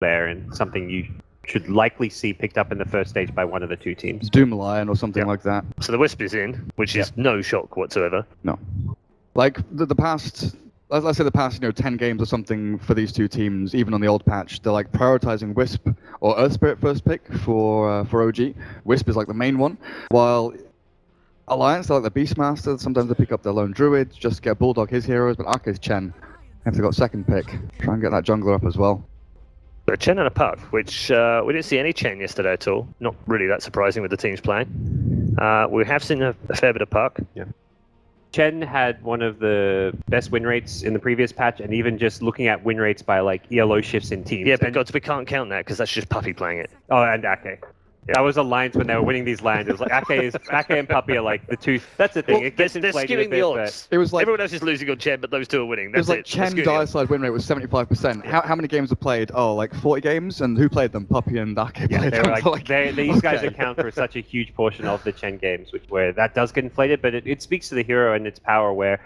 there and something you should likely see picked up in the first stage by one of the two teams. Doom Lion or something like that. So the Wisp is in, which is no shock whatsoever. No. Like the past, let's say the past 10 games or something for these two teams, even on the old patch, they're like prioritizing Wisp or Earth Spirit first pick for OG. Wisp is like the main one, while Alliance, they're like the Beastmaster. Sometimes they pick up their lone druid, just get Bulldog his heroes, but Ake's Chen. If they got second pick, try and get that jungler up as well. But Chen and a Puck, which we didn't see any Chen yesterday at all. Not really that surprising with the teams playing. We have seen a fair bit of Puck. Yeah. Chen had one of the best win rates in the previous patch, and even just looking at win rates by like ELO shifts in teams. Yeah, but God, we can't count that because that's just Puppy playing it. Oh, and Ake. Yeah. That was Alliance when they were winning these lands. It was like Ake and Puppy are like the two. That's the thing. Well, it gets they're inflated skewing a bit, the odds. It was like everyone else is losing on Chen, but those two are winning. That's it was like Chen dire side win rate was 75%. How many games were played? Oh, like 40 games, and who played them? Puppy and Ake played them. These guys account for such a huge portion of the Chen games, where that does get inflated. But it speaks to the hero and its power, where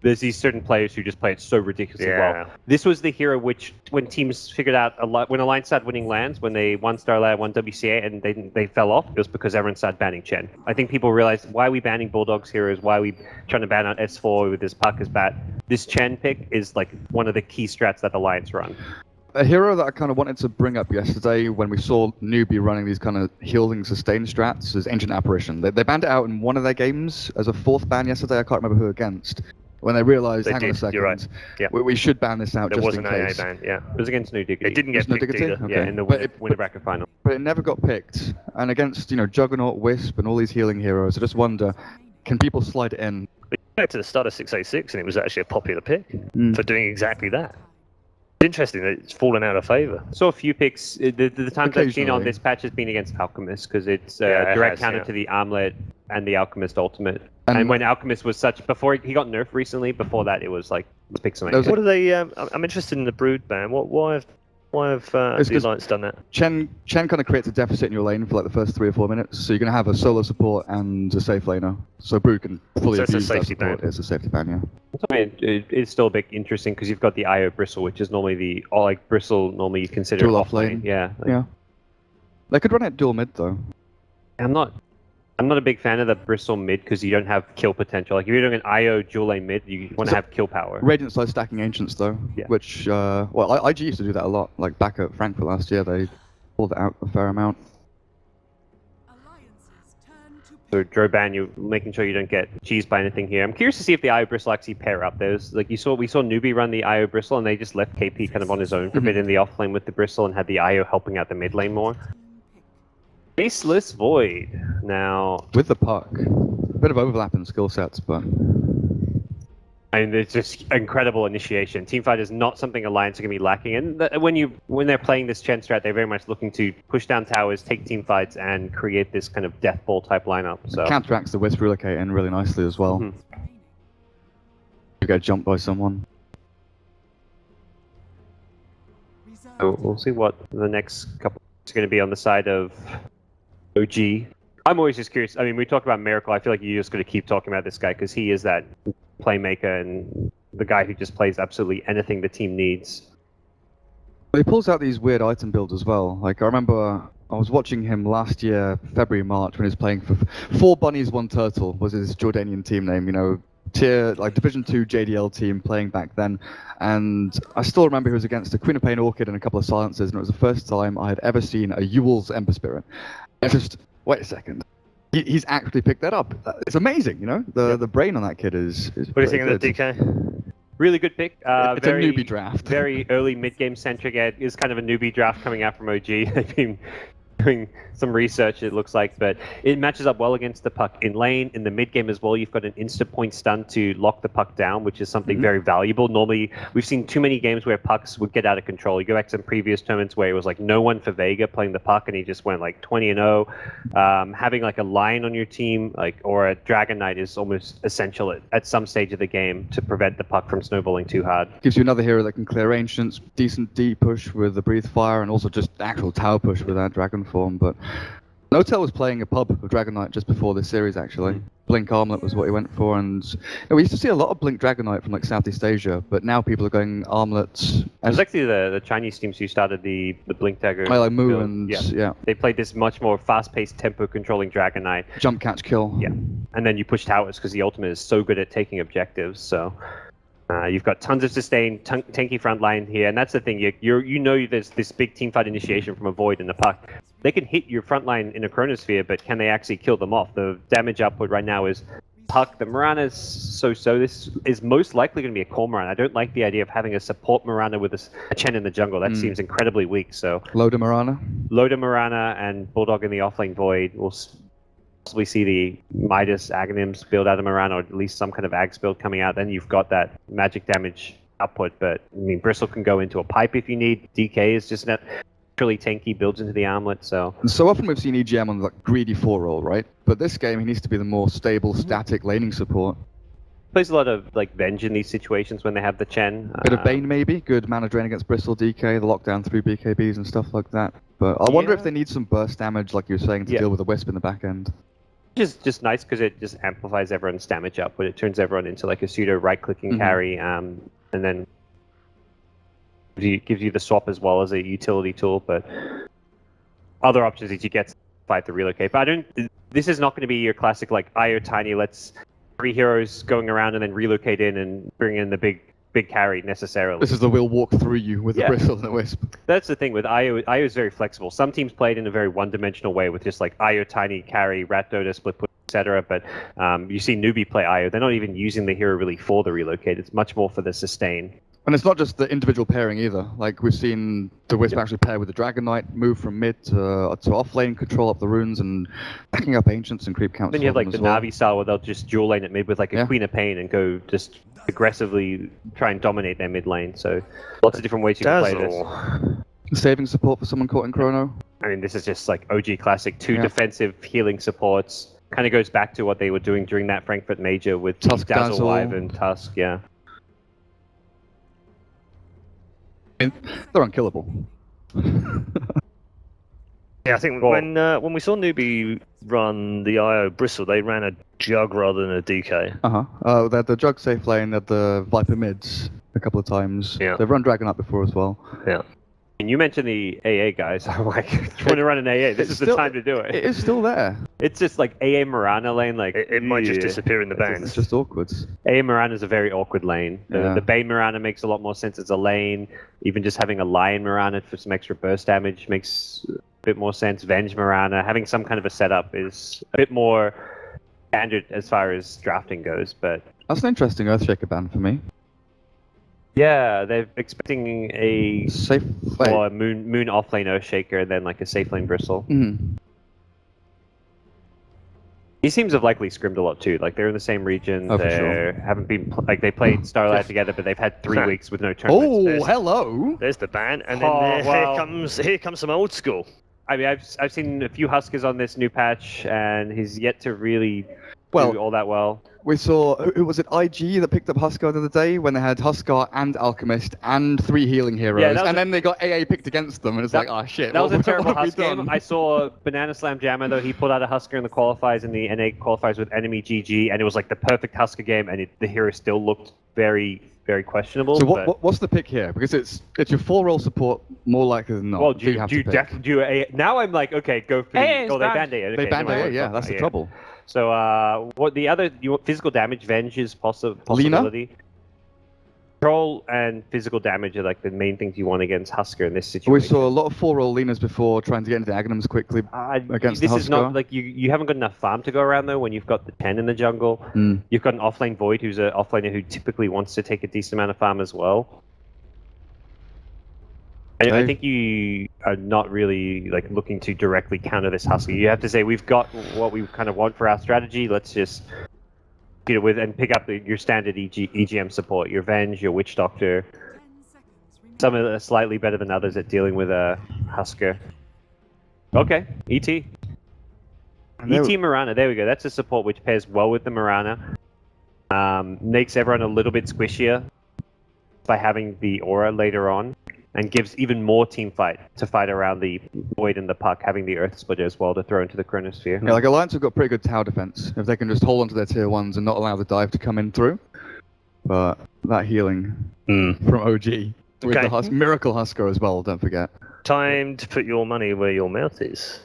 there's these certain players who just play it so ridiculously well. This was the hero which, when teams figured out when Alliance started winning lands, when they won Starlight, won WCA, and they fell off, it was because everyone started banning Chen. I think people realized, why are we banning Bulldog's heroes? Why are we trying to ban out S4 with this Puck as bat? This Chen pick is like one of the key strats that Alliance run. A hero that I kind of wanted to bring up yesterday when we saw Newbie running these kind of healing sustain strats is Ancient Apparition. They banned it out in one of their games as a fourth ban yesterday. I can't remember who against. When they realised, hang on a second, you're right. Yeah. we should ban this out there just in was an case. AA ban, yeah. It was against New Diggity. It didn't get picked either. Okay. Yeah, in the winner bracket final. But it never got picked. And against, Juggernaut, Wisp, and all these healing heroes, I just wonder, can people slide it in? Back to the start of 686, and it was actually a popular pick for doing exactly that. Interesting that it's fallen out of favour. Saw a few picks. The times I've seen on this patch has been against Alchemist, because it's direct counter to the Armlet and the Alchemist ultimate. And when Alchemist was before he got nerfed recently, before that it was like, let's pick something. What are they, I'm interested in the Brood ban. Why have the Alliance done that? Chen kind of creates a deficit in your lane for like the first 3 or 4 minutes, so you're going to have a solo support and a safe laner. So Brood can fully abuse that support. It's a safety ban, yeah. It's still a bit interesting because you've got the IO Bristle, which is normally Bristle normally you consider dual off lane. Yeah. Yeah. They could run it dual mid though. I'm not a big fan of the Bristle mid because you don't have kill potential. Like if you're doing an IO dual lane mid, you want to have kill power. Radiant side stacking Ancients though, which IG used to do that a lot. Like back at Frankfurt last year, they pulled it out a fair amount. So Droban, you're making sure you don't get cheesed by anything here. I'm curious to see if the IO Bristle actually pair up. There's we saw Newbie run the IO Bristle, and they just left KP kind of on his own for a bit in the off lane with the Bristle, and had the IO helping out the mid lane more. Faceless Void now with the Puck, a bit of overlap in skill sets, but I mean, it's just incredible initiation. Teamfight is not something Alliance are going to be lacking. And when they're playing this Chen strat, they're very much looking to push down towers, take teamfights, and create this kind of death ball type lineup. So counteracts the Wisp relocating really nicely as well. You get jumped by someone. So we'll see what the next couple is going to be on the side of OG. I'm always just curious. I mean, we talk about Miracle. I feel like you're just going to keep talking about this guy because he is that playmaker and the guy who just plays absolutely anything the team needs. He pulls out these weird item builds as well. Like I remember I was watching him last year, February, March, when he was playing for 4 Bunnies, 1 Turtle was his Jordanian team name. Tier like Division 2 JDL team playing back then, and I still remember he was against a Queen of Pain Orchid and a couple of silencers, and it was the first time I had ever seen a Yule's Ember Spirit. I just wait a second, he's actually picked that up. It's amazing, the brain on that kid is what do you think of the DK? Really good pick. It's a newbie draft. Very early mid-game centric. It is kind of a newbie draft coming out from OG. They've been doing some research, it looks like, but it matches up well against the Puck in lane. In the mid game as well, you've got an instant point stun to lock the Puck down, which is something very valuable. Normally, we've seen too many games where Pucks would get out of control. You go back to some previous tournaments where it was like no one for Vega playing the Puck, and he just went like 20-0. Having like a Lion on your team, or a Dragon Knight, is almost essential at some stage of the game to prevent the Puck from snowballing too hard. Gives you another hero that can clear Ancients, decent D push with the Breathe Fire, and also just actual tower push with that Dragon form. But Notel was playing a pub of Dragonite just before this series, actually. Mm. Blink Armlet was what he went for, and we used to see a lot of Blink Dragonite from like Southeast Asia, but now people are going Armlet. It was actually the Chinese teams who started the Blink Dagger. Like Mu build. and yeah. yeah, They played this much more fast-paced, tempo-controlling Dragonite. jump, catch, kill. Yeah, and then you push towers because the ultimate is so good at taking objectives. So you've got tons of sustain, tanky front line here, and that's the thing. You know there's this big teamfight initiation from a Void and a Puck. They can hit your front line in a Chronosphere, but can they actually kill them off? The damage output right now is Puck. The Mirana is so. This is most likely going to be a core Mirana. I don't like the idea of having a support Mirana with a Chen in the jungle. That seems incredibly weak. So Loda Mirana. Loda Mirana and Bulldog in the offlane Void. We'll possibly see the Midas Aghanims build out of Mirana, or at least some kind of Ags build coming out. Then you've got that magic damage output. But I mean, Bristle can go into a pipe if you need. DK is just not really tanky, builds into the armlet. So often we've seen EGM on like greedy 4-roll, right? But this game he needs to be the more stable, static laning support. Plays a lot of like Venge in these situations when they have the Chen. Bit of Bane maybe, good mana drain against Bristle, DK, the lockdown through BKBs and stuff like that. But I wonder if they need some burst damage, like you were saying, to deal with the Wisp in the back end. Just nice because it just amplifies everyone's damage output. It turns everyone into like a pseudo right-clicking carry, and then gives you the swap as well as a utility tool. But other options is you get to fight the relocate. But this is not going to be your classic like IO Tiny. Let's 3 heroes going around and then relocate in and bring in the big carry necessarily. This is the will walk through you with the Bristle and the Wisp. That's the thing with IO. IO is very flexible. Some teams play it in a very one-dimensional way with just like IO Tiny carry, Rat Dota, split push, etc. But you see newbie play IO. They're not even using the hero really for the relocate. It's much more for the sustain. And it's not just the individual pairing either. Like we've seen the Wisp actually pair with the Dragon Knight, move from mid to off lane, control up the runes, and backing up ancients and creep counts. Then you have like the Navi style where they'll just dual lane it mid with like a Queen of Pain and go just aggressively try and dominate their mid lane. So lots of different ways you can play this. Saving support for someone caught in Chrono. I mean, this is just like OG classic. 2 defensive healing supports. Kind of goes back to what they were doing during that Frankfurt Major with Tusk Dazzle Live and Tusk. Yeah. They're unkillable. Yeah, I think when we saw Newbie run the IO Bristle, they ran a Jug rather than a DK. They had the Jug safe lane, they had the Viper mids a couple of times. Yeah. They've run Dragon up before as well. Yeah. And you mentioned the AA guys. I'm like, if you want to run an AA, this is the time to do it. It is still there. It's just like AA Mirana lane. Like it might just disappear in the bans. It's just awkward. AA Mirana is a very awkward lane. The Bane Mirana makes a lot more sense as a lane. Even just having a Lion Mirana for some extra burst damage makes a bit more sense. Venge Mirana, having some kind of a setup is a bit more standard as far as drafting goes. But that's an interesting Earthshaker ban for me. Yeah, they're expecting a safe moon offlane Earthshaker and then like a safe lane Bristle. These teams have likely scrimmed a lot too. Like they're in the same region. Haven't been like they played Starlight together, but they've had 3 weeks with no tournaments. Hello! There's the ban, and then here comes some old school. I mean, I've seen a few Huskers on this new patch, and he's yet to really do all that well. We saw, who was it, IG that picked up Huskar the other day when they had Huskar and Alchemist and 3 healing heroes, and then they got AA picked against them, and it's like, oh shit. That was a terrible Husk game. I saw Banana Slam Jammer, though. He pulled out a Husker in the qualifiers, in the NA qualifiers with enemy GG, and it was like the perfect Husker game, and the hero still looked very, very questionable. So what's the pick here? Because it's your 4-roll support more likely than not. Well, now I'm like, okay, go for they banned AA. They banned AA, yeah, that's the trouble. So, what the other physical damage Venge is possibility. Control and physical damage are like the main things you want against Husker in this situation. We saw a lot of 4-roll Lenas before trying to get into the Aghanims quickly against this the Huskar. Is not like you haven't got enough farm to go around though when you've got the 10 in the jungle. You've got an offlane Void who's an offlaner who typically wants to take a decent amount of farm as well. I think you are not really like looking to directly counter this Husker. You have to say we've got what we kind of want for our strategy. Let's just with and pick up your standard EGM support, your Venge, your Witch Doctor. Some are slightly better than others at dealing with a Husker. Okay, ET. ET Mirana, there we go. That's a support which pairs well with the Mirana. Makes everyone a little bit squishier by having the aura later on. and gives even more team fight to fight around the Void and the Puck, having the Earth Splitter as well to throw into the Chronosphere. Yeah, like Alliance have got pretty good tower defense if they can just hold onto their tier 1s and not allow the dive to come in through. But that healing from OG with the Miracle Husker as well, don't forget. Time to put your money where your mouth is.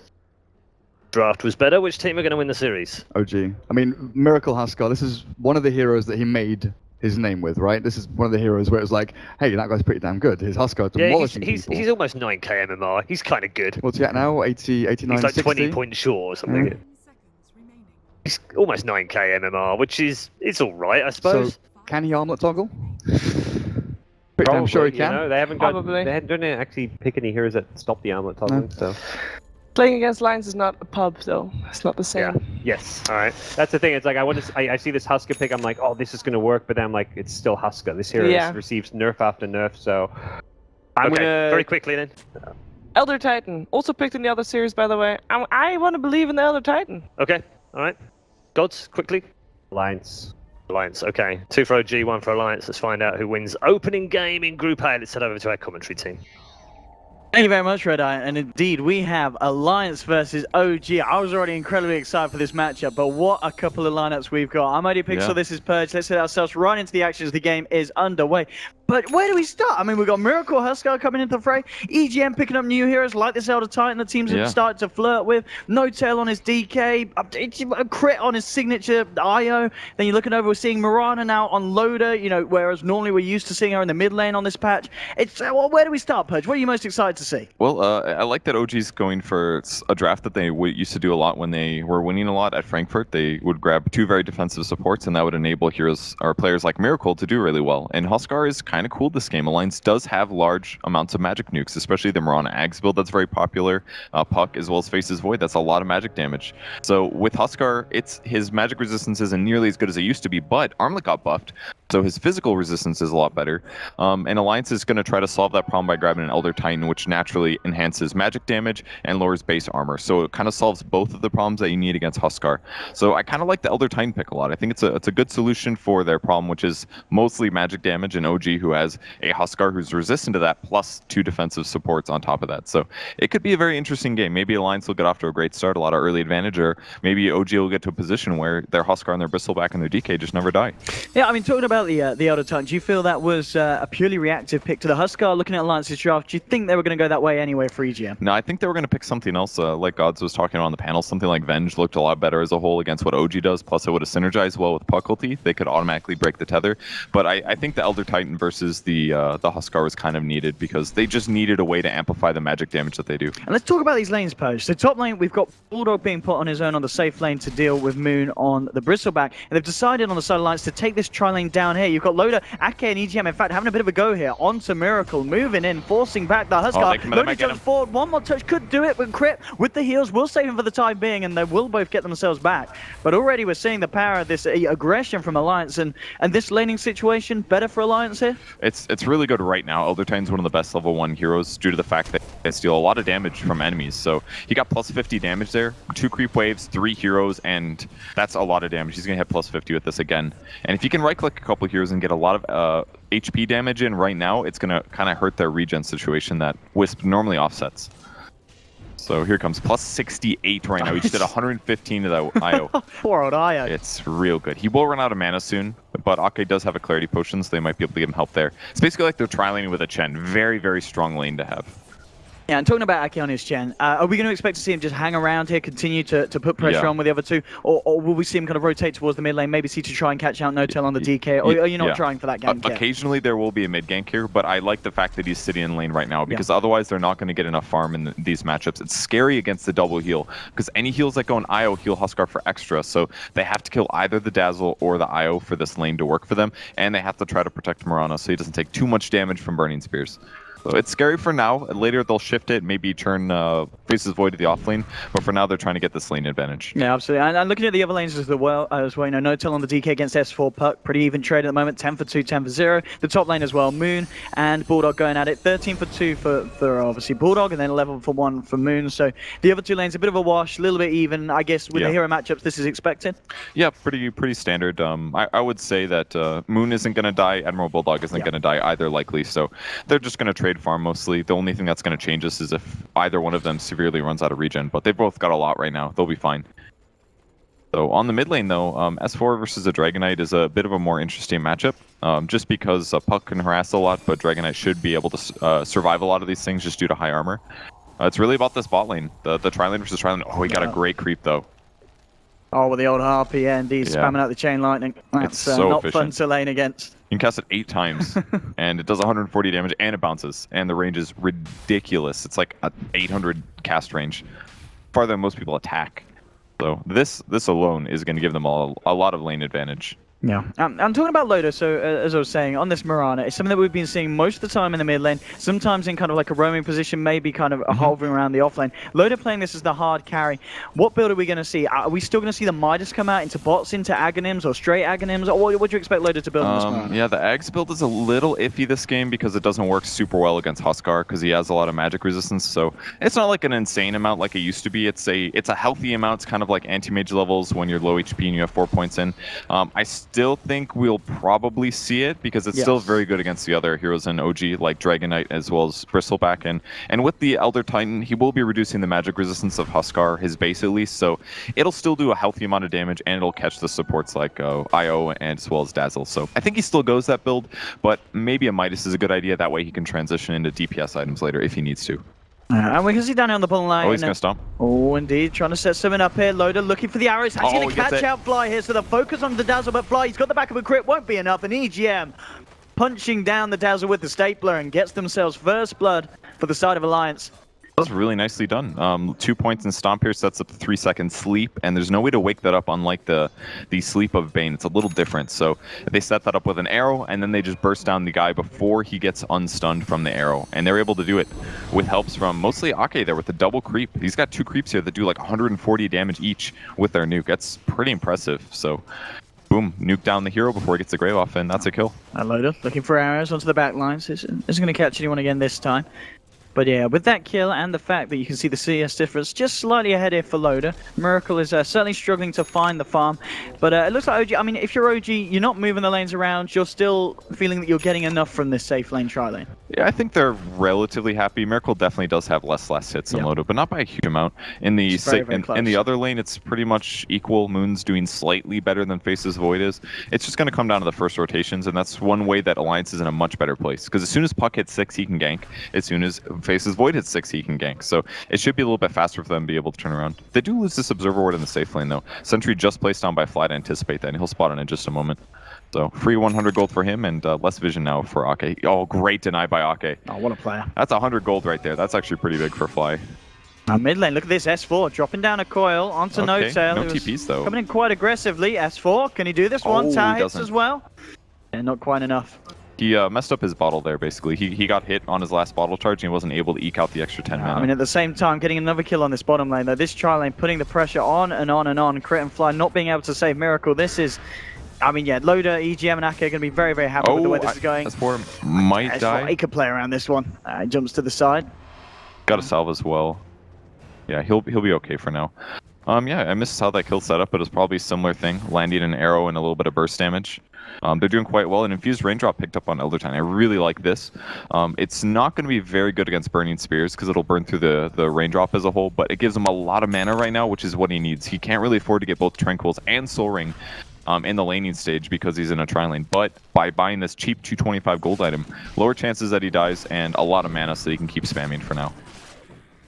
Draft was better. Which team are going to win the series? OG. I mean, Miracle Husker, this is one of the heroes that he made his name with, right? This is one of the heroes where it's like, hey, that guy's pretty damn good. His Husker demolishing people. He's almost 9k MMR. He's kind of good. What's he at now? 80, 89, He's like 60? 20 points short or something. Yeah. He's almost 9k MMR, which is all right, I suppose. So, can he armlet toggle? Pretty damn sure he can. You know, they haven't done it actually pick any heroes that stop the armlet toggling, so. Playing against Lions is not a pub, though. It's not the same. Yeah. Yes. All right. That's the thing. It's like I see this Husker pick. I'm like, oh, this is gonna work. But then I'm like, it's still Husker. This hero receives nerf after nerf. So I'm gonna very quickly then. Elder Titan also picked in the other series, by the way. I want to believe in the Elder Titan. Okay. All right. Gods, quickly. Alliance. Okay. 2 for OG, 1 for Alliance. Let's find out who wins opening game in Group A. Let's head over to our commentary team. Thank you very much, Red Eye, and indeed we have Alliance versus OG. I was already incredibly excited for this matchup, but what a couple of lineups we've got. I'm OD Pixel, this is Purge. Let's hit ourselves right into the action as the game is underway. But where do we start? I mean, we've got Miracle Husker coming into the fray, EGM picking up new heroes like this Elder Titan the teams have started to flirt with, No Tail on his DK, a crit on his signature IO. Then you're looking over, we're seeing Mirana now on Loader, you know, whereas normally we're used to seeing her in the mid lane on this patch. It's well, where do we start, Purge? What are you most excited to see? Well, I like that OG's going for a draft that they used to do a lot when they were winning a lot at Frankfurt. They would grab 2 very defensive supports, and that would enable heroes or players like Miracle to do really well. And Huskar is kind of cool this game. Alliance does have large amounts of magic nukes, especially the Mirana Ags build that's very popular. Puck as well as Face's Void, that's a lot of magic damage. So with Huskar, his magic resistance isn't nearly as good as it used to be, but Armlet got buffed, so his physical resistance is a lot better. And Alliance is going to try to solve that problem by grabbing an Elder Titan, which naturally enhances magic damage and lowers base armor. So it kind of solves both of the problems that you need against Huskar. So I kind of like the Elder Titan pick a lot. I think it's a good solution for their problem, which is mostly magic damage, and OG who has a Huskar who's resistant to that, plus 2 defensive supports on top of that. So it could be a very interesting game. Maybe Alliance will get off to a great start, a lot of early advantage, or maybe OG will get to a position where their Huskar and their Bristleback and their DK just never die. Yeah, I mean, talking about the Elder Titan, do you feel that was a purely reactive pick to the Huskar? Looking at Alliance's draft, do you think they were going to go that way anyway for EGM? No, I think they were going to pick something else, like Gods was talking about on the panel. Something like Venge looked a lot better as a whole against what OG does, plus it would have synergized well with Puck ulti. They could automatically break the tether. But I think the Elder Titan versus the Huskar was kind of needed because they just needed a way to amplify the magic damage that they do. And let's talk about these lanes, Post. So top lane, we've got Bulldog being put on his own on the safe lane to deal with Moon on the Bristleback. And they've decided on the side Alliance to take this tri-lane down here. You've got Loader, Ake, and EGM, in fact, having a bit of a go here onto Miracle, moving in, forcing back the Huskar. Loader jumps forward, one more touch, could do it, but Crit with the heals will save him for the time being, and they will both get themselves back. But already we're seeing the power of this aggression from Alliance, and this laning situation better for Alliance here? It's really good right now. Elder Titan's one of the best level 1 heroes due to the fact that they steal a lot of damage from enemies. So he got plus 50 damage there, 2 creep waves, 3 heroes, and that's a lot of damage. He's going to hit plus 50 with this again. And if you can right-click a couple heroes and get a lot of HP damage in right now, it's going to kind of hurt their regen situation that Wisp normally offsets. So here comes plus 68 right now. He just did 115 to that IO. Poor old IO. It's real good. He will run out of mana soon, but Ake does have a Clarity Potion, so they might be able to give him help there. It's basically like they're tri-laning with a Chen. Very, very strong lane to have. Yeah, and talking about Ake on his Chen, are we going to expect to see him just hang around here, continue to put pressure on with the other 2? Or will we see him kind of rotate towards the mid lane, maybe see to try and catch out No Tail on the DK? Or are you not trying for that gank yet? Occasionally there will be a mid gank here, but I like the fact that he's sitting in lane right now, because otherwise they're not going to get enough farm in these matchups. It's scary against the double heal, because any heals that go in IO heal Huskar for extra, so they have to kill either the Dazzle or the IO for this lane to work for them, and they have to try to protect Mirana so he doesn't take too much damage from Burning Spears. So it's scary for now. Later they'll shift it, maybe turn Faces Void at the off lane, but for now they're trying to get this lane advantage. Yeah, absolutely. And looking at the other lanes as well, you know, No-Till on the DK against S4 Puck, pretty even trade at the moment, 10 for 2, 10 for 0. The top lane as well, Moon and Bulldog going at it, 13 for 2 for obviously Bulldog, and then 11 for 1 for Moon. So the other two lanes, a bit of a wash, a little bit even. I guess with the hero matchups, this is expected. Yeah, pretty standard. I would say that Moon isn't going to die, Admiral Bulldog isn't going to die either, likely. So they're just going to trade farm mostly. The only thing that's going to change this is if either one of them severely runs out of regen, but they've both got a lot right now. They'll be fine. So on the mid lane though, S4 versus a Dragonite is a bit of a more interesting matchup, just because Puck can harass a lot, but Dragonite should be able to survive a lot of these things just due to high armor. It's really about this bot lane, the tri-lane versus tri-lane. Oh, he got a great creep though. Oh, with the old harpy, yeah, indeed, spamming out the chain lightning. That's so not efficient. fun to lane against. You can cast it 8 times, and it does 140 damage, and it bounces, and the range is ridiculous. It's like a 800 cast range, farther than most people attack. So this alone is going to give them a lot of lane advantage. Yeah, I'm talking about Loda, so as I was saying, on this Mirana, it's something that we've been seeing most of the time in the mid lane, sometimes in kind of like a roaming position, maybe kind of hovering around the off lane. Loda playing this as the hard carry. What build are we going to see? Are we still going to see the Midas come out into bots, into Aghanims, or straight Aghanims? Or what do you expect Loda to build on this Mirana? Yeah, the Aghs build is a little iffy this game because it doesn't work super well against Huskar because he has a lot of magic resistance, so it's not like an insane amount like it used to be. It's a healthy amount. It's kind of like anti-mage levels when you're low HP and you have 4 points in. I still think we'll probably see it because it's still very good against the other heroes in OG like Dragonite as well as Bristleback, and with the Elder Titan he will be reducing the magic resistance of Huskar, his base at least, so it'll still do a healthy amount of damage and it'll catch the supports like IO and as well as Dazzle. So I think he still goes that build, but maybe a Midas is a good idea. That way he can transition into DPS items later if he needs to. And we can see down here on the bottom line. Oh, he's going to stomp. Oh, indeed. Trying to set something up here. Loda looking for the arrows. He's going to catch out Fly here. So the focus on the Dazzle, but Fly, he's got the back of a crit. Won't be enough. And EGM punching down the Dazzle with the Stapler and gets themselves first blood for the side of Alliance. That was really nicely done. 2 points in Stomp here sets up the 3-second sleep, and there's no way to wake that up unlike the sleep of Bane. It's a little different. So they set that up with an arrow, and then they just burst down the guy before he gets unstunned from the arrow. And they're able to do it with helps from mostly Ake there with the double creep. He's got 2 creeps here that do like 140 damage each with their nuke. That's pretty impressive. So boom, nuke down the hero before he gets the grave off, and that's a kill. Loda looking for arrows onto the back lines. Isn't going to catch anyone again this time. But yeah, with that kill and the fact that you can see the CS difference just slightly ahead here for Loda, Miracle is certainly struggling to find the farm. But it looks like OG, I mean, if you're OG, you're not moving the lanes around, you're still feeling that you're getting enough from this safe lane tri-lane. Yeah, I think they're relatively happy. Miracle definitely does have less last hits than Loda, but not by a huge amount. In the in the other lane, it's pretty much equal. Moon's doing slightly better than Faces Void is. It's just going to come down to the first rotations, and that's one way that Alliance is in a much better place. Because as soon as Puck hits 6, he can gank. As soon as Faces Void hits 6, he can gank. So it should be a little bit faster for them to be able to turn around. They do lose this Observer Ward in the safe lane, though. Sentry just placed down by Fly to anticipate that, and he'll spot it in just a moment. So free 100 gold for him and less vision now for Ake. Oh, great deny by Ake. Oh, what a player. That's 100 gold right there. That's actually pretty big for Fly. Now mid lane, look at this, S4 dropping down a coil onto No-Tail. No TPs though. Coming in quite aggressively, S4, can he do this one? Tower hits as well? Yeah, not quite enough. He messed up his bottle there, basically. He got hit on his last bottle charge and he wasn't able to eke out the extra 10 mana. I mean, at the same time, getting another kill on this bottom lane, though. This tri-lane putting the pressure on and on and on. Crit and Fly not being able to save Miracle. This is... I mean, yeah, Loda, EGM, and Ake are going to be very, very happy with the way this is going. S4 might die. He could play around this one. He jumps to the side. Got a salve as well. Yeah, he'll be okay for now. Yeah, I missed how that kill set up, but it's probably a similar thing. Landing an arrow and a little bit of burst damage. They're doing quite well, and Infused Raindrop picked up on Elder Titan. I really like this. It's not going to be very good against Burning Spears because it'll burn through the Raindrop as a whole, but it gives him a lot of mana right now, which is what he needs. He can't really afford to get both Tranquils and Soul Ring in the laning stage because he's in a tri-lane, but by buying this cheap 225 gold item, lower chances that he dies and a lot of mana so he can keep spamming for now.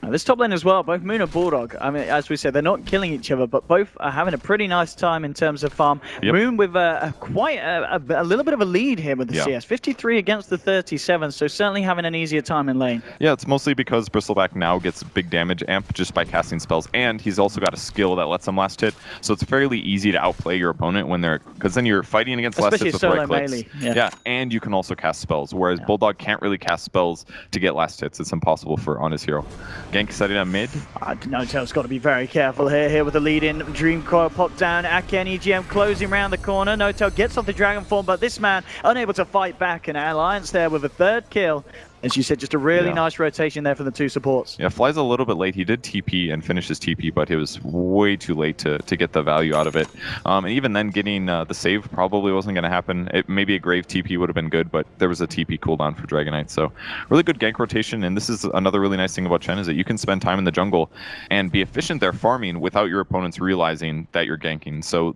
This top lane as well, both Moon and Bulldog, I mean, as we said, they're not killing each other, but both are having a pretty nice time in terms of farm. Moon with quite a little bit of a lead here with the CS. 53 against the 37, so certainly having an easier time in lane. Yeah, it's mostly because Bristleback now gets big damage amp just by casting spells, and he's also got a skill that lets him last hit, so it's fairly easy to outplay your opponent when they're, because then you're fighting against last hits with the right clicks. Yeah, and you can also cast spells, whereas Bulldog can't really cast spells to get last hits. It's impossible for on his hero. Again, Gank setting up mid. Notel's got to be very careful here with the lead in. Dream Coil popped down. Ake and EGM closing around the corner. Notel gets off the Dragon Form, but this man unable to fight back. And Alliance there with a third kill. As you said, just a really nice rotation there from the two supports. Yeah, Fly's a little bit late. He did TP and finish his TP, but he was way too late to get the value out of it. And even then, getting the save probably wasn't going to happen. Maybe a Grave TP would have been good, but there was a TP cooldown for Dragon Knight. So really good gank rotation. And this is another really nice thing about Chen, is that you can spend time in the jungle and be efficient there farming without your opponents realizing that you're ganking. So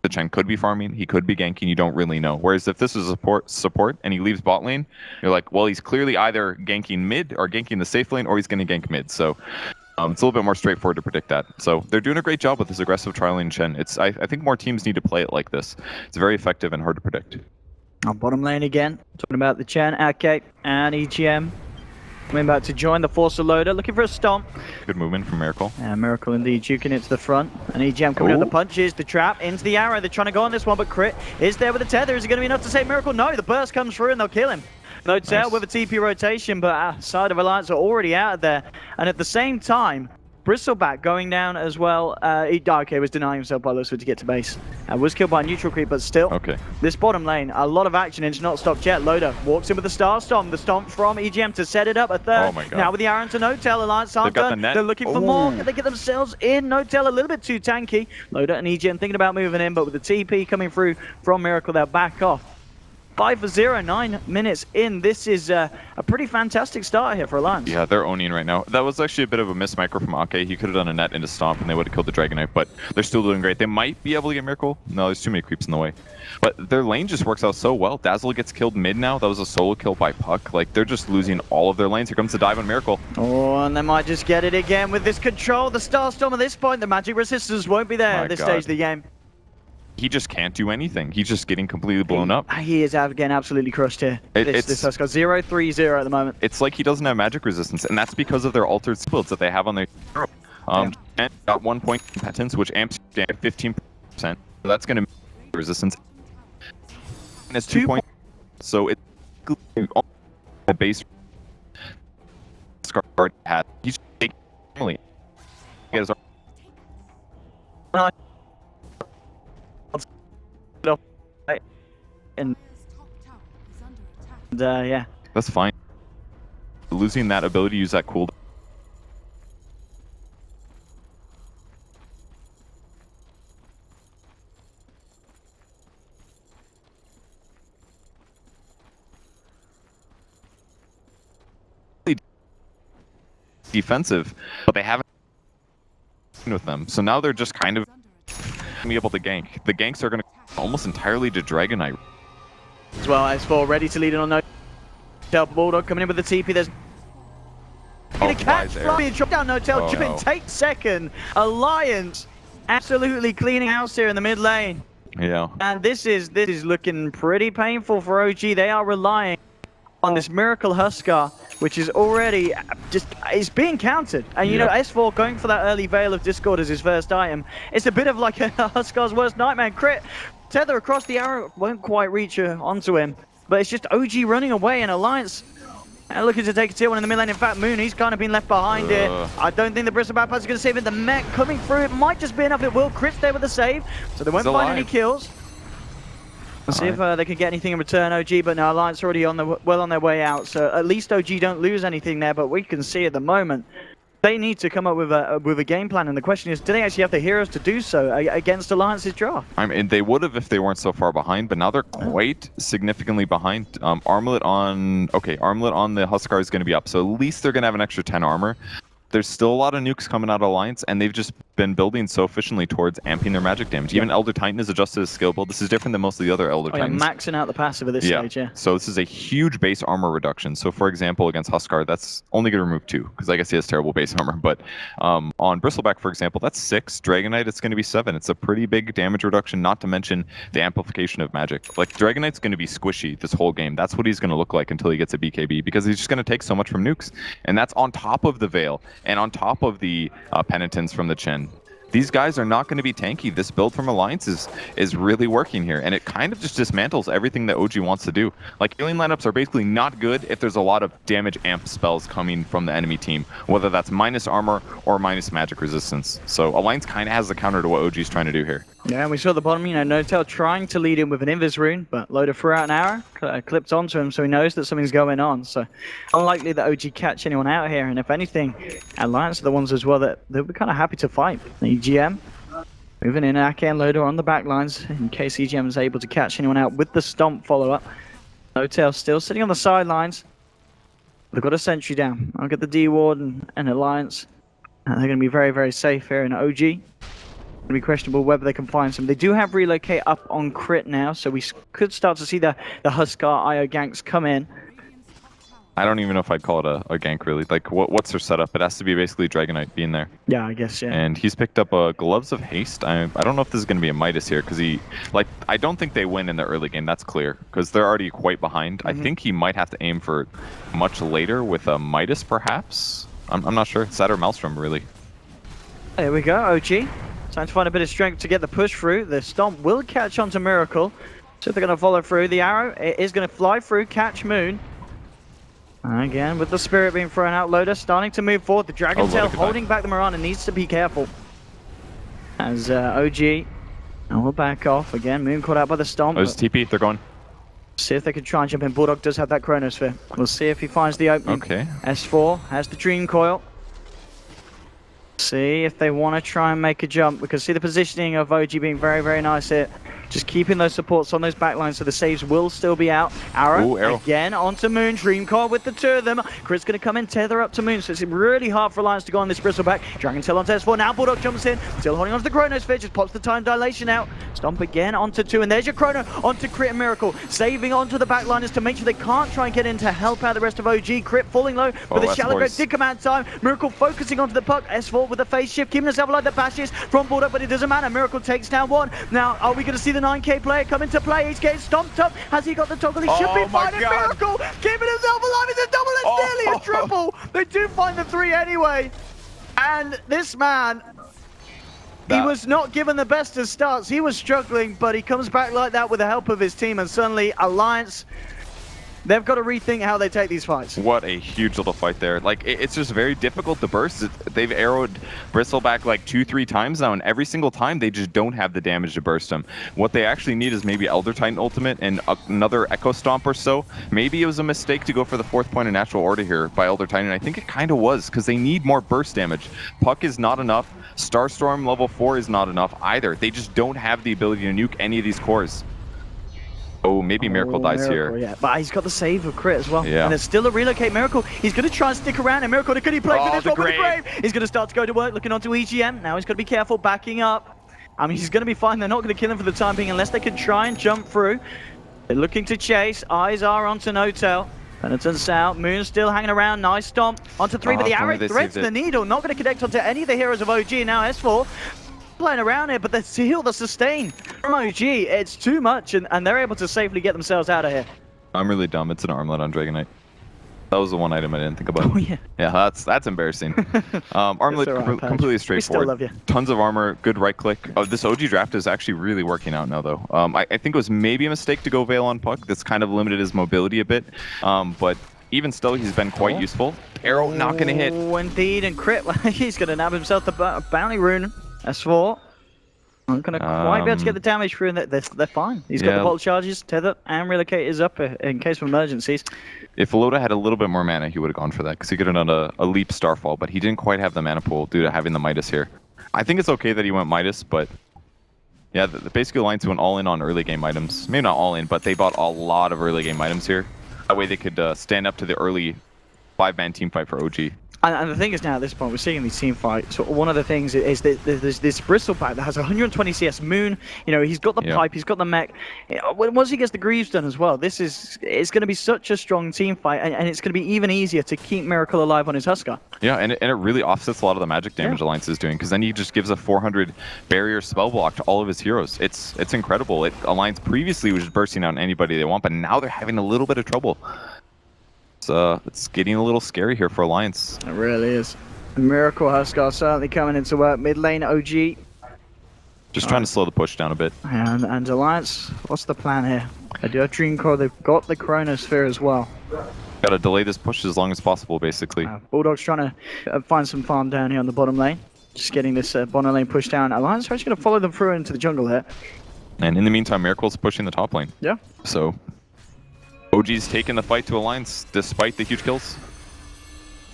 the Chen could be farming, he could be ganking, you don't really know. Whereas if this is a support and he leaves bot lane, you're like, well, he's clearly either ganking mid or ganking the safe lane, or he's going to gank mid. So it's a little bit more straightforward to predict that. So they're doing a great job with this aggressive trialing Chen. I think more teams need to play it like this. It's very effective and hard to predict. On bottom lane again, talking about the Chen, Ake and EGM. Coming back to join the Forcer Loader, looking for a stomp. Good movement from Miracle. Yeah, Miracle indeed, juking it to the front. And EGM coming up the punches, the trap, into the arrow. They're trying to go on this one, but Crit is there with the tether. Is it going to be enough to save Miracle? No, the burst comes through and they'll kill him. Notel with a TP rotation, but side of Alliance are already out of there. And at the same time, Bristleback going down as well. Okay, was denying himself by Lucifer to get to base. Was killed by a neutral creep, but still, this bottom lane, a lot of action, and it's not stopped yet. Loader walks in with the Star Storm. The stomp from EGM to set it up a third. Oh my God. Now with the Aaron to Notel, Alliance aren't done. They're looking for more. They get themselves in. Notel a little bit too tanky. Loader and EGM thinking about moving in, but with the TP coming through from Miracle, they'll back off. 5-0, 9 minutes in. This is a pretty fantastic start here for Alliance. Yeah, they're owning right now. That was actually a bit of a miss micro from Ake. He could have done a net into Stomp and they would have killed the Dragon Knight, but they're still doing great. They might be able to get Miracle. No, there's too many creeps in the way. But their lane just works out so well. Dazzle gets killed mid now. That was a solo kill by Puck. Like, they're just losing all of their lanes. Here comes the dive on Miracle. Oh, and they might just get it again with this control. The Starstorm at this point, the magic resistance won't be there at this stage of the game. He just can't do anything. He's just getting completely blown up. He is getting absolutely crushed here. This Huskar 0-3-0 at the moment. It's like he doesn't have magic resistance, and that's because of their altered builds that they have on their hero. And got 1 point competence, which amps down 15%. So that's going to make resistance. And it's 2 points. So it's the base Scar hat. He's taking family. And yeah, that's fine. Losing that ability to use that cooldown. Defensive, but they haven't with them. So now they're just kind of be able to gank. The ganks are going to almost entirely to Dragon Knight. As well as for ready to lead it on Notel. Bulldog coming in with the TP. There's gonna catch Fluffy and chop down Notel. Chippin takes second. Alliance absolutely cleaning house here in the mid lane. Yeah. And this is looking pretty painful for OG. They are relying on this Miracle Huskar, which is already it's being countered. And you know, S4 going for that early Veil of Discord as his first item. It's a bit of like a Huskar's worst nightmare. Crit tether across the arrow won't quite reach onto him, but it's just OG running away and Alliance looking to take a tier one in the mid lane. In fact, Moon, he's kind of been left behind here. I don't think the Bristol Backpack is going to save it. The mech coming through, it might just be enough. It will. Crit's there with the save, so they won't find any kills. Let's see if they can get anything in return, OG, but no, Alliance already on their way out, so at least OG don't lose anything there, but we can see at the moment they need to come up with a game plan, and the question is, do they actually have the heroes to do so against Alliance's draft? I mean, they would have if they weren't so far behind, but now they're quite significantly behind. Armlet on the Huskar is going to be up, so at least they're going to have an extra 10 armor. There's still a lot of nukes coming out of Alliance, and they've just been building so efficiently towards amping their magic damage. Even Elder Titan has adjusted his skill build. This is different than most of the other Elder Titans. Maxing out the passive at this stage, So this is a huge base armor reduction. So for example, against Huskar, that's only going to remove 2, because I guess he has terrible base armor. But on Bristleback, for example, that's 6. Dragon Knight, it's going to be 7. It's a pretty big damage reduction, not to mention the amplification of magic. Like, Dragon Knight's going to be squishy this whole game. That's what he's going to look like until he gets a BKB, because he's just going to take so much from nukes. And that's on top of the Veil, and on top of the penitence from the Chen. these guys are not going to be tanky. This build from Alliance is really working here, and it kind of just dismantles everything that OG wants to do. Like, alien lineups are basically not good if there's a lot of damage amp spells coming from the enemy team, whether that's minus armor or minus magic resistance. So Alliance kind of has the counter to what OG's trying to do here. Yeah, and we saw at the bottom, you know, Notel trying to lead in with an Invis rune, but Loda threw out an arrow, clipped onto him, so he knows that something's going on. So unlikely that OG catch anyone out here, and if anything, Alliance are the ones as well that they'll be kind of happy to fight. The EGM moving in, Ake and Loda on the back lines in case EGM is able to catch anyone out with the stomp follow-up. Notel still sitting on the sidelines. They've got a sentry down. I'll get the D-Ward and Alliance. They're going to be very, very safe here, and OG be questionable whether they can find some. They do have relocate up on crit now, so we could start to see the Huskar IO ganks come in. I don't even know if I'd call it a gank, really. Like, what's their setup? It has to be basically Dragonite being there. Yeah, I guess, yeah. And he's picked up a Gloves of Haste. I don't know if this is going to be a Midas here, because I don't think they win in the early game, that's clear, because they're already quite behind. I think he might have to aim for much later with a Midas, perhaps? I'm not sure. It's that or Maelstrom, really. There we go, OG. Time to find a bit of strength to get the push through. The stomp will catch onto Miracle. So if they're going to follow through, the arrow is going to fly through, catch Moon. Again, with the spirit being thrown out, Loda starting to move forward. The Dragon Tail holding back the Mirana needs to be careful. As OG will back off. Again, Moon caught out by the stomp. There's TP, they're going. See if they can try and jump in. Bulldog does have that Chronosphere. We'll see if he finds the opening. Okay. S4 has the Dream Coil. See if they want to try and make a jump. We can see the positioning of OG being very, very nice here. Just keeping those supports on those backlines so the saves will still be out. Arrow again onto Moon. Dream Coil with the two of them. Crit's going to come in, tether up to Moon, so it's really hard for Alliance to go on this Bristleback. Dragon Tail onto S4. Now Bulldog jumps in, still holding onto the Chronosphere, just pops the time dilation out. Stomp again onto 2, and there's your Chrono onto Crit and Miracle. Saving onto the backliners to make sure they can't try and get in to help out the rest of OG. Crit falling low with a shallow grave. Did command time. Miracle focusing onto the puck. S4 with a phase shift, keeping himself like the bashes from Bulldog, but it doesn't matter. Miracle takes down one. Now, are we going to see the 9k player come into play? He's getting stomped up. Has he got the toggle? He should be finding Miracle, keeping himself alive. It's a double, it's nearly a triple. They do find the 3 anyway. And this man, he was not given the best of starts. He was struggling, but he comes back like that with the help of his team, and suddenly Alliance, they've got to rethink how they take these fights. What a huge little fight there. Like, it's just very difficult to burst. They've arrowed Bristleback like 2-3 times now, and every single time they just don't have the damage to burst him. What they actually need is maybe Elder Titan ultimate and another Echo Stomp or so. Maybe it was a mistake to go for the 4th point of natural order here by Elder Titan. I think it kind of was, because they need more burst damage. Puck is not enough. Starstorm level 4 is not enough either. They just don't have the ability to nuke any of these cores. Oh, maybe Miracle dies here. Yeah, but he's got the save of Crit as well. Yeah. And there's still a relocate Miracle. He's going to try and stick around, and Miracle, could he play for this one with the grave? He's going to start to go to work, looking onto EGM. Now he's got to be careful, backing up. I mean, he's going to be fine. They're not going to kill him for the time being unless they can try and jump through. They're looking to chase. Eyes are onto Notel. Penitence out. Moon still hanging around. Nice stomp onto 3, but the arrow threads the needle. Not going to connect onto any of the heroes of OG. Now S4 playing around here, but the heal, the sustain from OG, it's too much, and they're able to safely get themselves out of here. I'm really dumb. It's an armlet on Dragonite. That was the one item I didn't think about. Oh, yeah. Yeah, that's embarrassing. Armlet, completely straightforward. We still love you. Tons of armor, good right click. Oh, this OG draft is actually really working out now, though. I think it was maybe a mistake to go Veil on Puck. That's kind of limited his mobility a bit. But even still, he's been quite useful. Arrow not going to hit. Oh, indeed, and Crit, he's going to nab himself the bounty rune. S4. Not going to quite be able to get the damage through, and they're fine. He's got the bolt charges, tether, and relocate is up in case of emergencies. If Loda had a little bit more mana, he would have gone for that, because he could have done a leap Starfall, but he didn't quite have the mana pool due to having the Midas here. I think it's okay that he went Midas, but yeah, basically Alliance went all in on early game items. Maybe not all in, but they bought a lot of early game items here. That way they could stand up to the early 5-man team fight for OG. And the thing is now at this point, we're seeing these team fights. So one of the things is that there's this Bristleback that has 120 CS. Moon, you know, he's got the pipe, he's got the mech. Once he gets the Greaves done as well, it's going to be such a strong team fight, and it's going to be even easier to keep Miracle alive on his Huskar. Yeah, and it really offsets a lot of the magic damage Alliance is doing, because then he just gives a 400 barrier spell block to all of his heroes. It's incredible. Alliance previously was just bursting out anybody they want, but now they're having a little bit of trouble. It's getting a little scary here for Alliance. It really is. Miracle Huskar certainly coming into work. Mid lane OG Just trying to slow the push down a bit. and Alliance. What's the plan here? They do have Dream Core. They've got the Chronosphere as well. Gotta delay this push as long as possible, basically. Bulldog's trying to find some farm down here on the bottom lane. Just getting this bottom lane pushed down. Alliance are actually going to follow them through into the jungle here. And in the meantime, Miracle's pushing the top lane. Yeah. So, OG's taking the fight to Alliance despite the huge kills.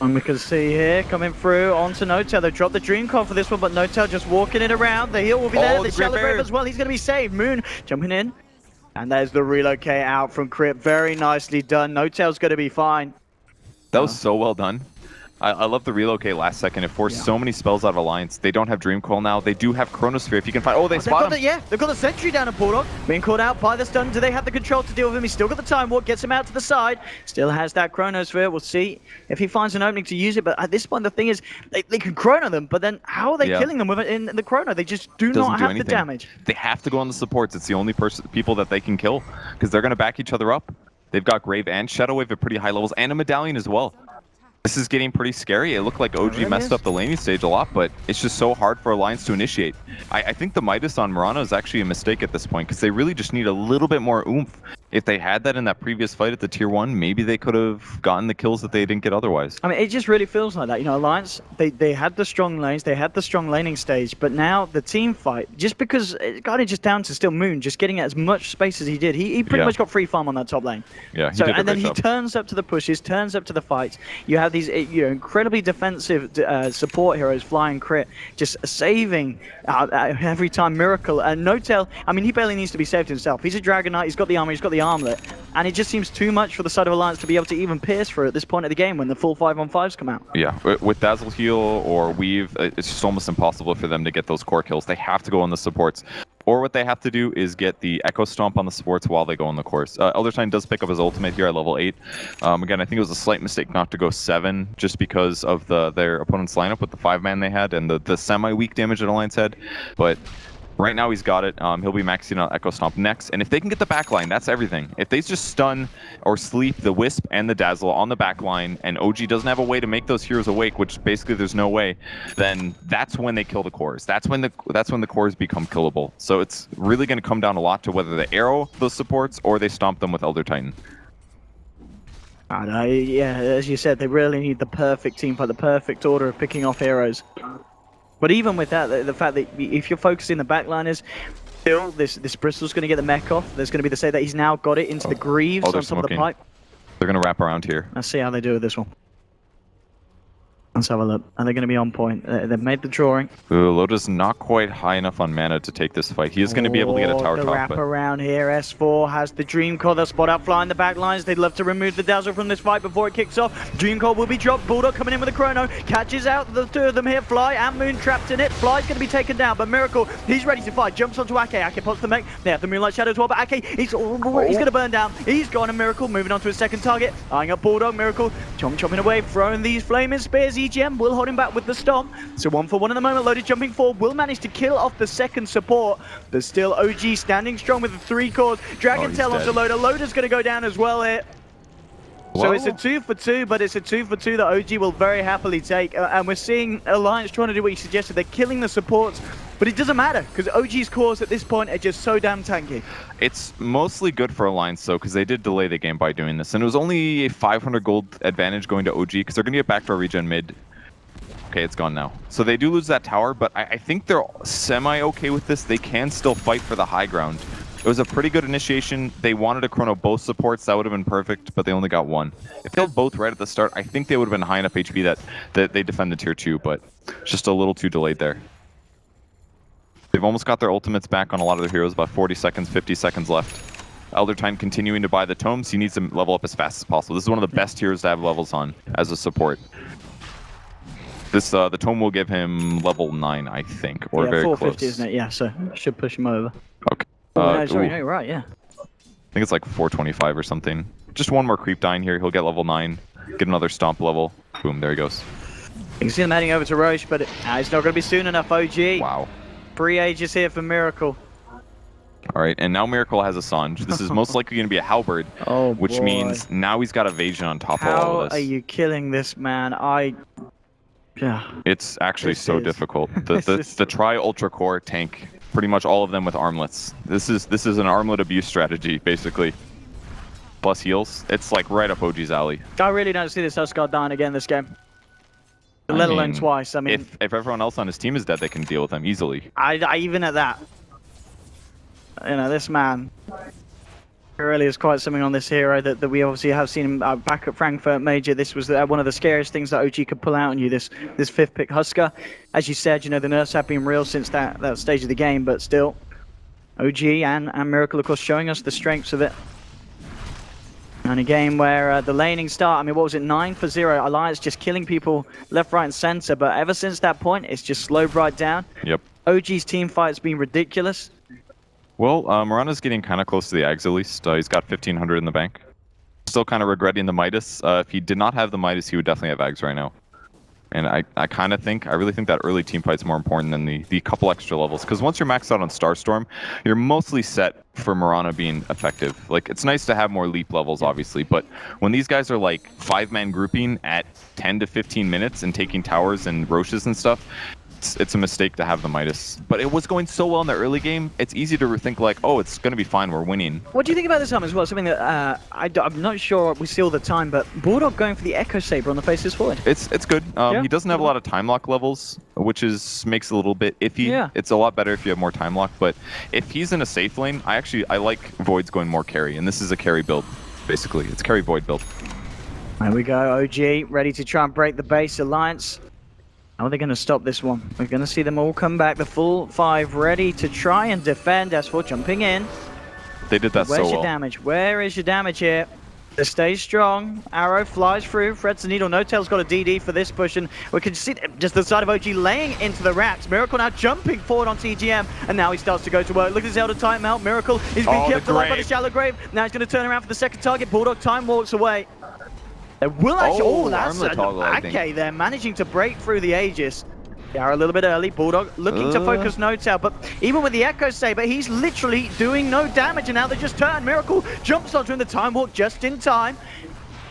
And we can see here coming through onto Notel. They dropped the Dream Core for this one, but Notel just walking it around. The heal will be there. The Shallow Grave as well. He's going to be saved. Moon jumping in. And there's the relocate out from Crypt. Very nicely done. Notel's going to be fine. That was so well done. I love the relocate last second. It forced so many spells out of Alliance. They don't have Dream Coil now. They do have Chronosphere. If you can find... Oh, they spot him. They've got the sentry down at Bulldog. Being caught out by the stun. Do they have the control to deal with him? He's still got the time walk. Gets him out to the side. Still has that Chronosphere. We'll see if he finds an opening to use it. But at this point, the thing is, they can Chrono them. But then how are they killing them with it in the Chrono? They just do not have the damage. They have to go on the supports. It's the only people that they can kill. Because they're going to back each other up. They've got Grave and Shadow Wave at pretty high levels. And a Medallion as well. This is getting pretty scary. It looked like OG messed up the laning stage a lot, but it's just so hard for Alliance to initiate. I think the Midas on Murano is actually a mistake at this point, because they really just need a little bit more oomph. If they had that in that previous fight at the tier 1, maybe they could have gotten the kills that they didn't get otherwise. I mean, it just really feels like that. You know, Alliance, they had the strong lanes, they had the strong laning stage, but now the team fight, just because it got it just down to still Moon, just getting as much space as he did. He pretty much got free farm on that top lane. Yeah, so, and then he turns up to the pushes, turns up to the fights. You have these incredibly defensive support heroes, flying Crit, just saving every time. Miracle and Notel, I mean, he barely needs to be saved himself. He's a Dragon Knight, he's got the armor, he's got the armlet, and it just seems too much for the side of Alliance to be able to even pierce through at this point of the game when the full 5-on-5s come out. Yeah, with Dazzle Heal or Weave, it's just almost impossible for them to get those core kills. They have to go on the supports. Or what they have to do is get the Echo Stomp on the supports while they go on the course. Eldertine does pick up his ultimate here at level 8. Again, I think it was a slight mistake not to go 7 just because of their opponent's lineup with the 5-man they had and the semi-weak damage that Alliance had. But right now he's got it. He'll be maxing out Echo Stomp next. And if they can get the backline, that's everything. If they just stun or sleep the Wisp and the Dazzle on the backline, and OG doesn't have a way to make those heroes awake, which basically there's no way, then that's when they kill the cores. That's when the cores become killable. So it's really going to come down a lot to whether they arrow those supports or they stomp them with Elder Titan. Yeah, as you said, they really need the perfect team fight, the perfect order of picking off heroes. But even with that, the fact that if you're focusing the backliners, still this Bristol's going to get the mech off. There's going to be the say that he's now got it into the Greaves on top of the pipe. They're going to wrap around here. Let's see how they do with this one. Let's have a look. Are they going to be on point? They've made the drawing. Ooh, Loda's not quite high enough on mana to take this fight. He is going to be able to get a tower top. The wrap around here. S4 has the Dream Core. They'll spot out flying the back lines. They'd love to remove the Dazzle from this fight before it kicks off. Dream Core will be dropped. Bulldog coming in with a Chrono. Catches out the two of them here. Fly and Moon trapped in it. Fly's going to be taken down, but Miracle, he's ready to fight. Jumps onto Ake. Ake pops the mech. They have the Moonlight Shadow as well, but Ake, he's going to burn down. He's gone, a Miracle moving on to his second target. Eyeing up Bulldog. Miracle chopping away, throwing these flaming spears. EGM will hold him back with the stomp. So 1-for-1 at the moment. Loaded jumping forward, will manage to kill off the second support. There's still OG standing strong with the 3 cores. Dragon Tail onto Loda. Loda's going to go down as well here. So it's a 2-for-2, but it's a 2-for-2 that OG will very happily take. And we're seeing Alliance trying to do what he suggested. They're killing the supports, but it doesn't matter because OG's cores at this point are just so damn tanky. It's mostly good for Alliance though, because they did delay the game by doing this. And it was only a 500 gold advantage going to OG because they're going to get back to our regen mid. Okay, it's gone now. So they do lose that tower, but I think they're semi-okay with this. They can still fight for the high ground. It was a pretty good initiation. They wanted to chrono both supports. That would have been perfect, but they only got one. If they had both right at the start, I think they would have been high enough HP that they defend the tier 2, but just a little too delayed there. They've almost got their ultimates back on a lot of their heroes, about 40 seconds, 50 seconds left. Elder Titan continuing to buy the tomes. He needs to level up as fast as possible. This is one of the best heroes to have levels on as a support. This the tome will give him level 9, I think, or very 450, close. isn't it? Yeah, so should push him over. Okay. No, sorry, no, you're right, yeah. I think it's like 425 or something. Just one more creep dying here. He'll get level 9. Get another stomp level. Boom, there he goes. You can see him heading over to Roche, but it's not going to be soon enough, OG. Wow. 3 ages here for Miracle. All right, and now Miracle has a Sange. This is most likely going to be a Halberd, which means now he's got evasion on top of all of this. How are you killing this man? Yeah. It's actually This so is- difficult. this is- The Tri Ultra Core tank, pretty much all of them with armlets. This is an armlet abuse strategy, basically. Plus heals. It's like right up OG's alley. I really don't see this Huskar dying again this game. Let alone twice. I mean, if everyone else on his team is dead, they can deal with them easily. I even at that, you know, this man really is quite something on this hero that we obviously have seen him back at Frankfurt Major. This was one of the scariest things that OG could pull out on you, this 5th pick Huskar. As you said, you know, the nerfs have been real since that stage of the game, but still, OG and Miracle, of course, showing us the strengths of it. And a game where the laning start, I mean, what was it, 9-0? Alliance just killing people left, right, and center. But ever since that point, it's just slowed right down. Yep. OG's team fight's been ridiculous. Well, Mirana's getting kind of close to the Ags at least. He's got 1,500 in the bank. Still kind of regretting the Midas. If he did not have the Midas, he would definitely have Ags right now. And I really think that early team fight's more important than the couple extra levels. Because once you're maxed out on Starstorm, you're mostly set for Mirana being effective. Like, it's nice to have more leap levels, obviously, but when these guys are like 5-man grouping at 10 to 15 minutes and taking towers and Roches and stuff, it's a mistake to have the Midas. But it was going so well in the early game, it's easy to think like, oh, it's going to be fine, we're winning. What do you think about this time as well? Something that I'm not sure we see all the time, but Bulldog going for the Echo Saber on the faces forward. It's good. Yeah. He doesn't have a lot of time lock levels, which makes it a little bit iffy. Yeah. It's a lot better if you have more time lock, but if he's in a safe lane, I like Void's going more carry, and this is a carry build, basically. It's carry Void build. There we go, OG ready to try and break the base. Alliance, how are they going to stop this one? We're going to see them all come back, the full 5 ready to try and defend. S4 jumping in. They did that Where's so your well. damage? Where is your damage here? They stay strong. Arrow flies through, threads the needle. No Tail's got a DD for this push, and we can see just the side of OG laying into the racks. Miracle now jumping forward on TGM, and now he starts to go to work. Look at his Elder timeout. Miracle is being kept alive by the shallow grave. Now he's going to turn around for the second target. Bulldog time walks away. They will actually. Oh, that's armlet toggle, I think. okay. They're managing to break through the Aegis. They are a little bit early. Bulldog looking to focus No Tail, but even with the Echo Saber, he's literally doing no damage, and now they just turn. Miracle jumps onto him, the time walk just in time.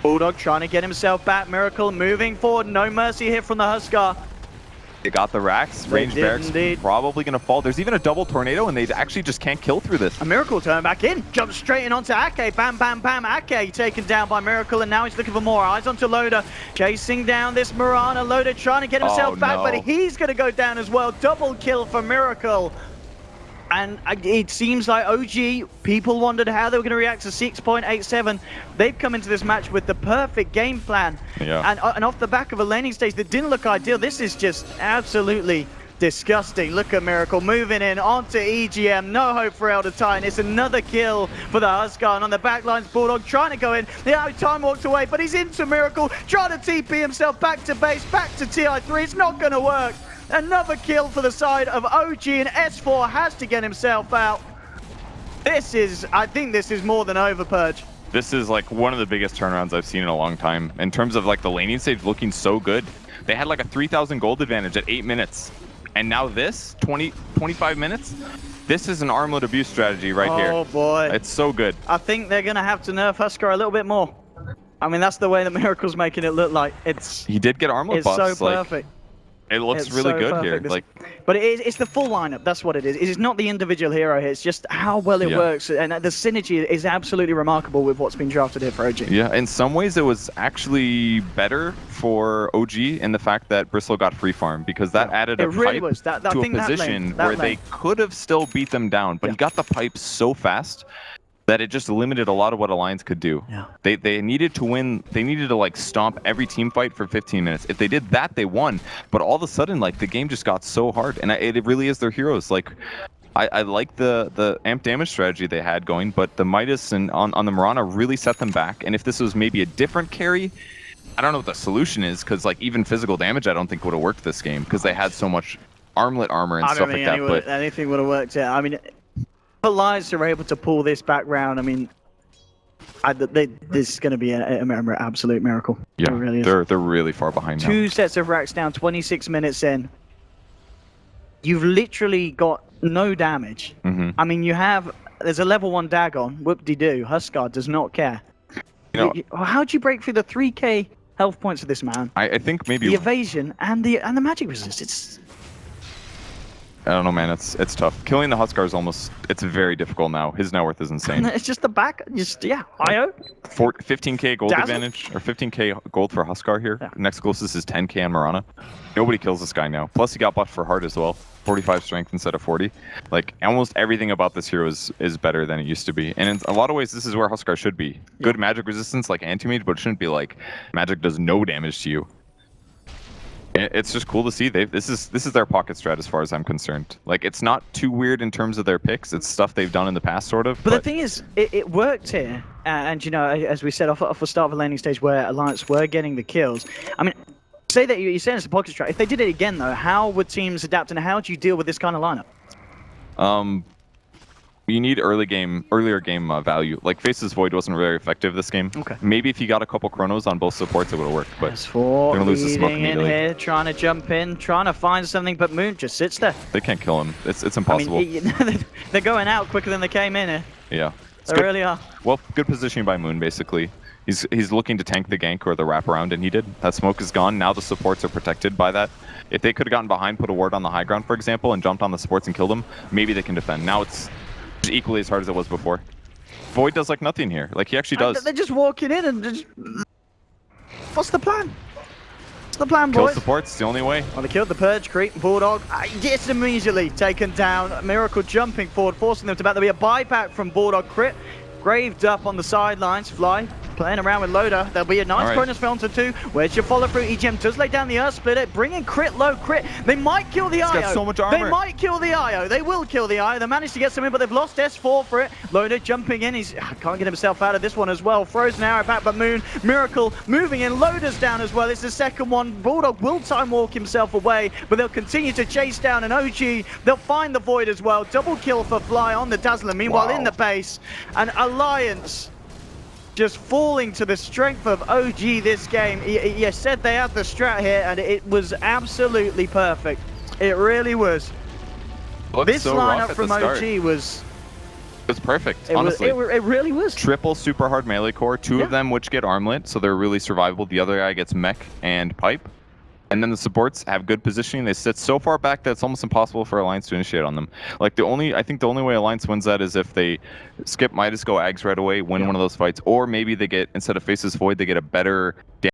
Bulldog trying to get himself back. Miracle moving forward. No mercy here from the Huskar. They got the racks. They Range did barracks indeed. probably going to fall. There's even a double tornado, and they actually just can't kill through this. A Miracle turn back in. Jumps straight in onto Ake. Bam, bam, bam. Ake taken down by Miracle, and now he's looking for more. Eyes onto Loda. Chasing down this Mirana. Loda trying to get himself back, but he's going to go down as well. Double kill for Miracle. And it seems like OG, people wondered how they were going to react to 6.87. They've come into this match with the perfect game plan. Yeah. And off the back of a laning stage that didn't look ideal, this is just absolutely disgusting. Look at Miracle moving in onto EGM. No hope for Elder Titan. It's another kill for the Huskar. And on the back lines, Bulldog trying to go in. The time walks away, but he's into Miracle. Trying to TP himself back to base, back to TI3. It's not going to work. Another kill for the side of OG, and S4 has to get himself out. I think this is more than over, Purge. This is like one of the biggest turnarounds I've seen in a long time. In terms of like the laning stage looking so good. They had like a 3,000 gold advantage at 8 minutes. And now this, 25 minutes? This is an armlet abuse strategy right here. Oh boy. It's so good. I think they're going to have to nerf Huskar a little bit more. I mean, that's the way that Miracle's making it look like. He did get armlet buffs. It's so perfect. It looks It's really so good perfect. here. But it's the full lineup. That's what it is. It is not the individual hero here. It's just how well it works. And the synergy is absolutely remarkable with what's been drafted here for OG. Yeah, in some ways it was actually better for OG in the fact that Bristle got free farm, because that added a really pipe was. to a position where they could have still beat them down. But he got the pipe so fast that it just limited a lot of what Alliance could do. Yeah. They needed to win. They needed to like stomp every team fight for 15 minutes. If they did that, they won. But all of a sudden, like the game just got so hard, and it really is their heroes. Like, I like the amp damage strategy they had going, but the Midas and on the Mirana really set them back. And if this was maybe a different carry, I don't know what the solution is, because like even physical damage I don't think would have worked this game, because they had so much armlet armor and stuff like that. But anything would have worked out. I mean, Alliance are able to pull this back round. I mean, this is going to be an absolute miracle. Yeah, it really is. they're really far behind now. 2 sets of racks down, 26 minutes in. You've literally got no damage. I mean, there's a level 1 Dagon, whoop-de-doo. Huskar does not care. You know, How do you break through the 3k health points for this man. I think maybe The evasion and the magic resist. It's I don't know, man. It's tough. Killing the Huskar is it's very difficult now. His net worth is insane. it's just the back. IO. 15k gold Dazzle? advantage, or 15k gold for Huskar here. Yeah. Next closest is 10k on Marana. Nobody kills this guy now. Plus he got buffed for heart as well. 45 strength instead of 40. Like, almost everything about this hero is better than it used to be. And in a lot of ways, this is where Huskar should be. Good magic resistance like anti-mage, but it shouldn't be like magic does no damage to you. It's just cool to see. This is their pocket strat as far as I'm concerned. Like, it's not too weird in terms of their picks. It's stuff they've done in the past, sort of. But the thing is, it worked here. And, you know, as we said off the start of the laning stage where Alliance were getting the kills. I mean, say that you're saying it's a pocket strat. If they did it again, though, how would teams adapt and how do you deal with this kind of lineup? You need earlier game value. Like, Face's Void wasn't very effective this game. Okay. Maybe if you got a couple chronos on both supports, it would have worked. But S4 they're gonna lose the smoke leading in immediately. here, trying to jump in, trying to find something, but Moon just sits there. They can't kill him. It's I impossible. mean, they're going out quicker than they came in here. Yeah. It's They good. really are. Well, good positioning by Moon, basically. He's looking to tank the gank or the wraparound, and he did. That smoke is gone. Now the supports are protected by that. If they could have gotten behind, put a ward on the high ground, for example, and jumped on the supports and killed them, maybe they can defend. Now it's equally as hard as it was before. Void does like nothing here. Like, he actually does. They're just walking in and just... What's the plan? What's the plan, Kill boys? supports, the only way. Well, they killed the Purge, Creep, and Bulldog. Gets immediately taken down. Miracle jumping forward, forcing them to back. There'll be a buyback from Bulldog. Crit, graved up on the sidelines. Fly, playing around with Loader. There'll be a nice All right. bonus fountain too. Where's your follow through? EGM does lay down the Earth Splitter, bringing Crit low. Crit, they might kill the He's IO. got so much They armor. might kill the IO. They will kill the IO. They managed to get some in, but they've lost S4 for it. Loader jumping in. He's can't get himself out of this one as well. Throws an arrow back, but Moon, Miracle moving in. Loader's down as well. It's the second one. Bulldog will time walk himself away, but they'll continue to chase down an OG. They'll find the Void as well. Double kill for Fly on the Dazzler. Meanwhile, in the base, an Alliance just falling to the strength of OG this game. You said they had the strat here, and it was absolutely perfect. It really was. Looked This so rough lineup at from the start. OG was... It's perfect, It honestly. really was. Triple super hard melee core, two Yeah. of them which get armlet, so they're really survivable. The other guy gets mech and pipe. And then the supports have good positioning. They sit so far back that it's almost impossible for Alliance to initiate on them. Like, I think the only way Alliance wins that is if they skip Midas, go Ags right away, win one of those fights, or maybe they get, instead of Faces Void, they get a better